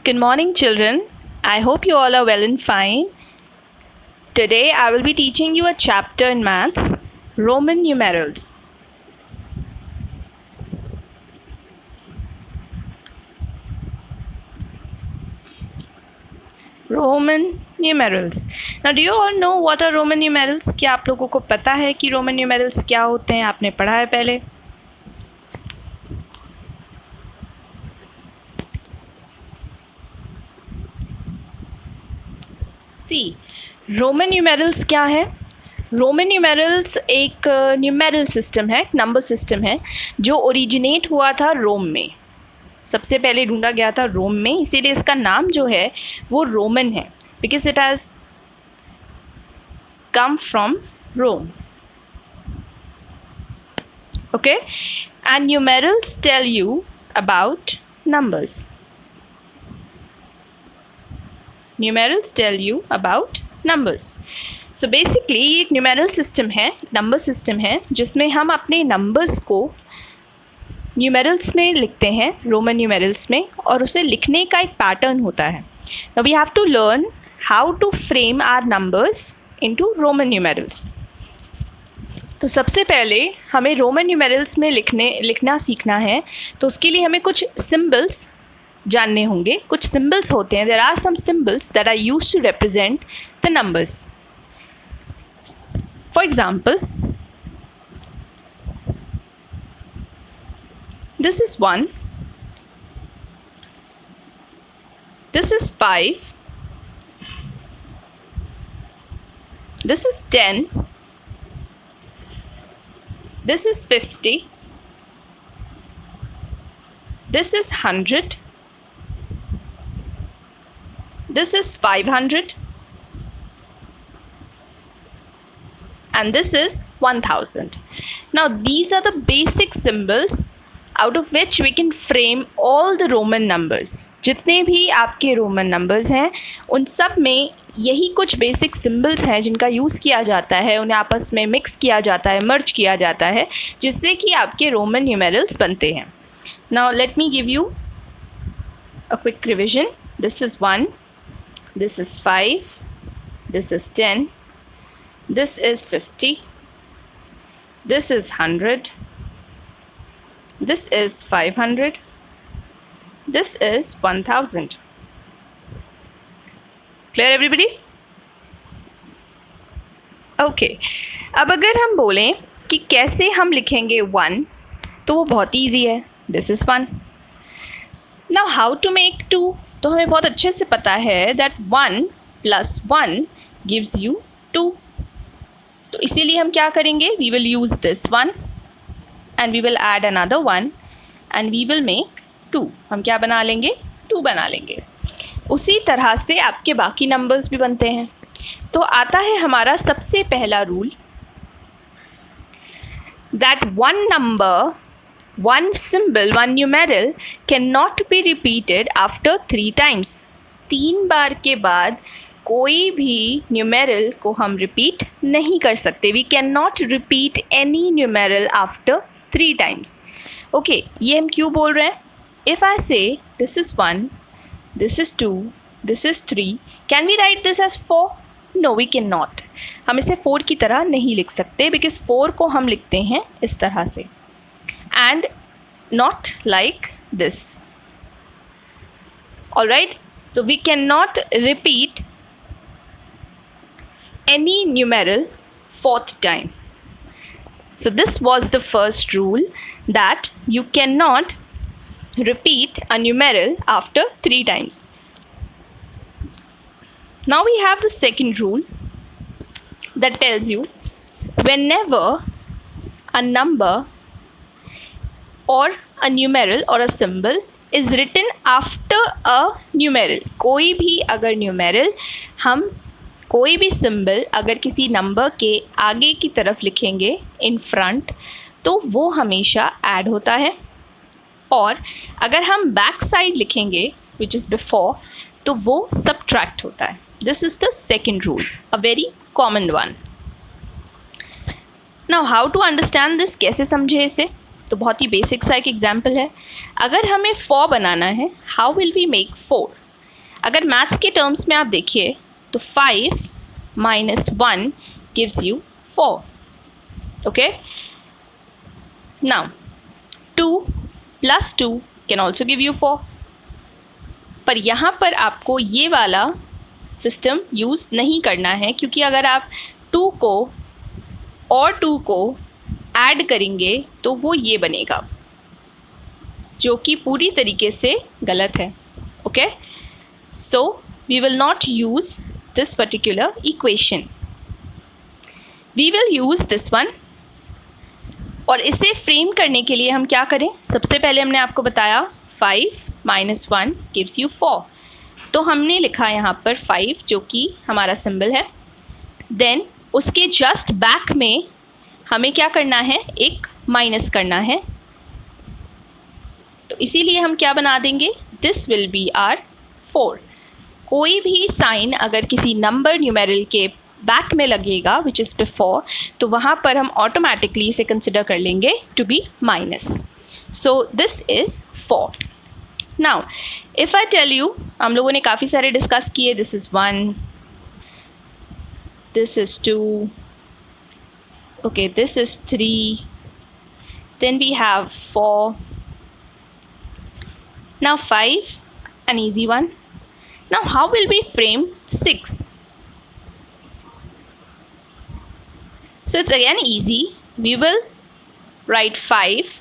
Good morning, children. I hope you all are well and fine. Today I will be teaching you a chapter in maths, Roman numerals. Roman numerals. Now, do you all know what are Roman numerals? क्या आप लोगों को पता है कि Roman numerals क्या होते हैं? आपने पढ़ा है पहले? रोमन न्यूमेरल्स क्या है? रोमन न्यूमेरल्स एक न्यूमेरल सिस्टम है, नंबर सिस्टम है जो ओरिजिनेट हुआ था रोम में। सबसे पहले ढूंढा गया था रोम में, इसीलिए इसका नाम जो है वो रोमन है, because it has come from Rome. Okay, and numerals tell you about numbers. Numerals tell you about numbers. So basically ये एक न्यूमेरल सिस्टम है, नंबर सिस्टम है, जिसमें हम अपने नंबर्स को न्यूमेरल्स में लिखते हैं, रोमन न्यूमेरल्स में, और उसे लिखने का एक पैटर्न होता है। Now we have to learn how to frame our numbers into Roman numerals. तो सबसे पहले हमें रोमन न्यूमेरल्स में लिखना सीखना है, तो उसके लिए हमें कुछ सिम्बल्स जानने होंगे। कुछ सिम्बल्स होते हैं, there are some symbols that are used to represent the numbers. For example, this is 1, this is 5, this is 10, this is 50, this is 100, this is 500, and this is 1000. Now these are the basic symbols out of which we can frame all the Roman numbers. जितने भी आपके Roman numbers हैं उन सब में यही कुछ basic symbols हैं जिनका यूज़ किया जाता है, उन्हें आपस में मिक्स किया जाता है, मर्ज किया जाता है, जिससे कि आपके रोमन न्यूमेरल्स बनते हैं। Now let me give you a quick revision. This is 1, this is 5, this is 10, this is 50, this is 100, this is 500, this is 1000. Clear everybody? Okay. अब अगर हम बोलें कि कैसे हम लिखेंगे 1, तो वो बहुत ईजी है। This is 1. Now how to make 2? तो हमें बहुत अच्छे से पता है that 1 plus 1 gives you 2. तो इसीलिए हम क्या करेंगे? We will use this 1 and we will add another 1 and we will make 2. हम क्या बना लेंगे? 2 बना लेंगे। उसी तरह से आपके बाकी नंबर्स भी बनते हैं। तो आता है हमारा सबसे पहला rule, that one number, one symbol, one numeral cannot be repeated after 3 times. 3 बार के बाद कोई भी न्यूमेरल को हम रिपीट नहीं कर सकते। We cannot repeat any numeral after 3 times. Okay, ये हम क्यों बोल रहे हैं? If I say this is 1, this is 2, this is 3, can we write this as 4? No, we cannot. हम इसे 4 की तरह नहीं लिख सकते, because 4 को हम लिखते हैं इस तरह से, and not like this. All right, so we cannot repeat any numeral 4th time. So this was the first rule, that you cannot repeat a numeral after 3 times. Now we have the second rule that tells you whenever a number or a numeral or a symbol is written after a numeral, कोई भी अगर numeral हम कोई भी symbol अगर किसी number के आगे की तरफ लिखेंगे इन फ्रंट, तो वो हमेशा ऐड होता है, और अगर हम बैक साइड लिखेंगे विच इज़ बिफोर, तो वो सबट्रैक्ट होता है। This is the second rule, a very common one. Now how to understand this, कैसे समझे इसे? तो बहुत ही बेसिक सा एक एग्जाम्पल है। अगर हमें 4 बनाना है, हाउ विल वी मेक 4? अगर मैथ्स के टर्म्स में आप देखिए तो 5 minus 1 gives you 4. Okay, now 2 plus 2 can also give you 4. पर यहाँ पर आपको ये वाला सिस्टम यूज़ नहीं करना है, क्योंकि अगर आप 2 को और 2 को ऐड करेंगे तो वो ये बनेगा, जो कि पूरी तरीके से गलत है. Okay, so we will not use this particular equation, we will use this one. और इसे फ्रेम करने के लिए हम क्या करें, सबसे पहले हमने आपको बताया 5 minus 1 gives you 4. तो हमने लिखा यहाँ पर 5 जो कि हमारा सिंबल है. देन उसके जस्ट बैक में हमें क्या करना है, एक माइनस करना है. तो इसीलिए हम क्या बना देंगे, दिस विल बी आर 4. कोई भी साइन अगर किसी नंबर न्यूमेरल के बैक में लगेगा विच इज़ बिफोर, तो वहाँ पर हम ऑटोमेटिकली इसे कंसिडर कर लेंगे to be minus. So this is 4. Now if I tell you, हम लोगों ने काफ़ी सारे डिस्कस किए, this is 1, this is 2, okay, this is 3, then we have 4, now 5, an easy one. Now how will we frame 6? So it's again easy. We will write 5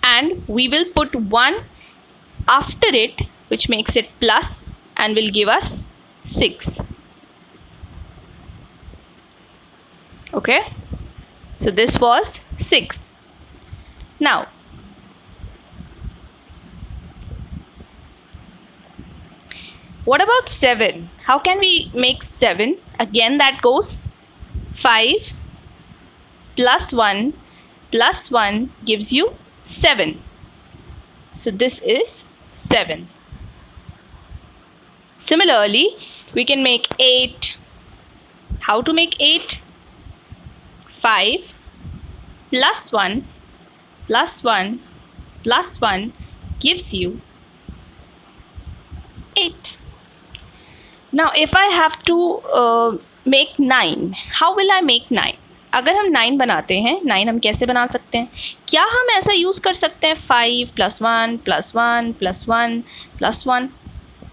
and we will put 1 after it, which makes it plus and will give us 6. Okay, so this was 6. Now what about 7? How can we make 7? Again that goes 5 plus 1 plus 1 gives you 7. So this is 7. Similarly, we can make 8. How to make 8? 5 plus 1 plus 1 plus 1 gives you 8. Now if I have to make 9, how will I make 9? अगर हम 9 बनाते हैं, 9 हम कैसे बना सकते हैं? क्या हम ऐसा यूज़ कर सकते हैं 5 plus 1 plus 1 plus 1 plus 1?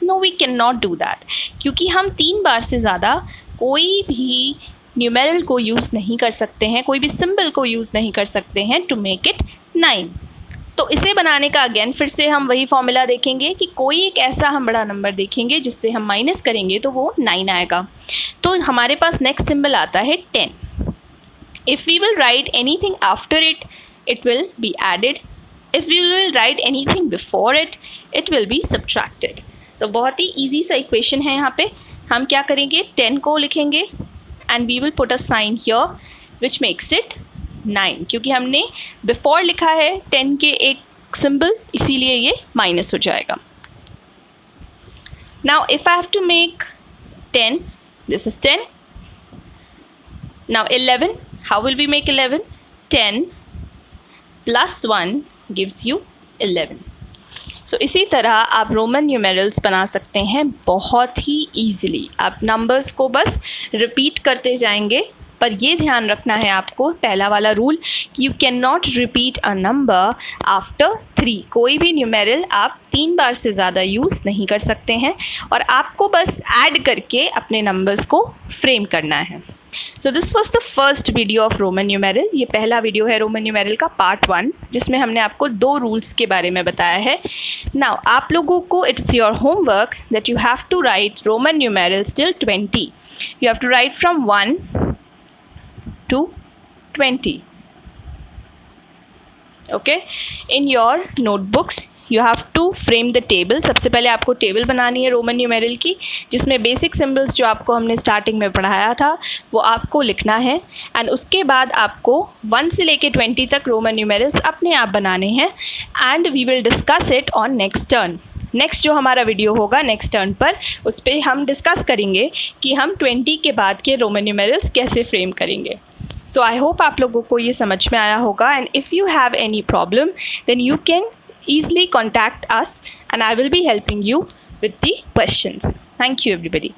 No, we cannot do that, क्योंकि हम 3 बार से ज़्यादा कोई भी न्यूमेरल को यूज़ नहीं कर सकते हैं, कोई भी सिंबल को यूज़ नहीं कर सकते हैं टू मेक इट 9. तो इसे बनाने का अगेन फिर से हम वही फॉर्मूला देखेंगे कि कोई एक ऐसा हम बड़ा नंबर देखेंगे जिससे हम माइनस करेंगे तो वो 9 आएगा. तो हमारे पास नेक्स्ट सिंबल आता है 10. If we will write anything after it, it will be added. If we will write anything before it, it will be subtracted. तो बहुत ही ईजी सा इक्वेशन है. यहाँ पे हम क्या करेंगे, 10 को लिखेंगे and we will put a sign here which makes it 9, क्योंकि हमने before लिखा है 10 के एक सिंबल, इसीलिए ये माइनस हो जाएगा. Now if I have to make 10, this is 10. Now 11, how will we make 11? 10 plus 1 gives you 11. So इसी तरह आप रोमन न्यूमेरल्स बना सकते हैं बहुत ही ईजिली. आप नंबर्स को बस रिपीट करते जाएंगे, पर ये ध्यान रखना है आपको, पहला वाला रूल, कि you can not repeat a number after 3. कोई भी न्यूमेरल आप 3 बार से ज़्यादा यूज़ नहीं कर सकते हैं, और आपको बस ऐड करके अपने नंबर्स को फ्रेम करना है. So this was the first video of Roman numeral. ये पहला वीडियो है रोमन न्यूमेरल का पार्ट 1, जिसमें हमने आपको 2 रूल्स के बारे में बताया है. नाउ आप लोगों को it's your homework that you have to write Roman numerals till 20. You have to write from 1 to 20. Okay, in your notebooks you have to frame the table. सबसे पहले आपको टेबल बनानी है रोमन न्यूमेरल की, जिसमें बेसिक सिंबल्स जो आपको हमने स्टार्टिंग में पढ़ाया था वो आपको लिखना है. एंड उसके बाद आपको 1 से लेके 20 तक रोमन न्यूमेरल्स अपने आप बनाने हैं. And we will discuss it on next turn. Next जो हमारा वीडियो होगा नेक्स्ट टर्न पर, उस पर हम डिस्कस करेंगे कि हम 20 के बाद के रोमन न्यूमेरल्स कैसे फ्रेम करेंगे. सो आई होप आप लोगों को ये समझ में आया होगा. And if you have any problem then you can easily contact us and I will be helping you with the questions. Thank you, everybody.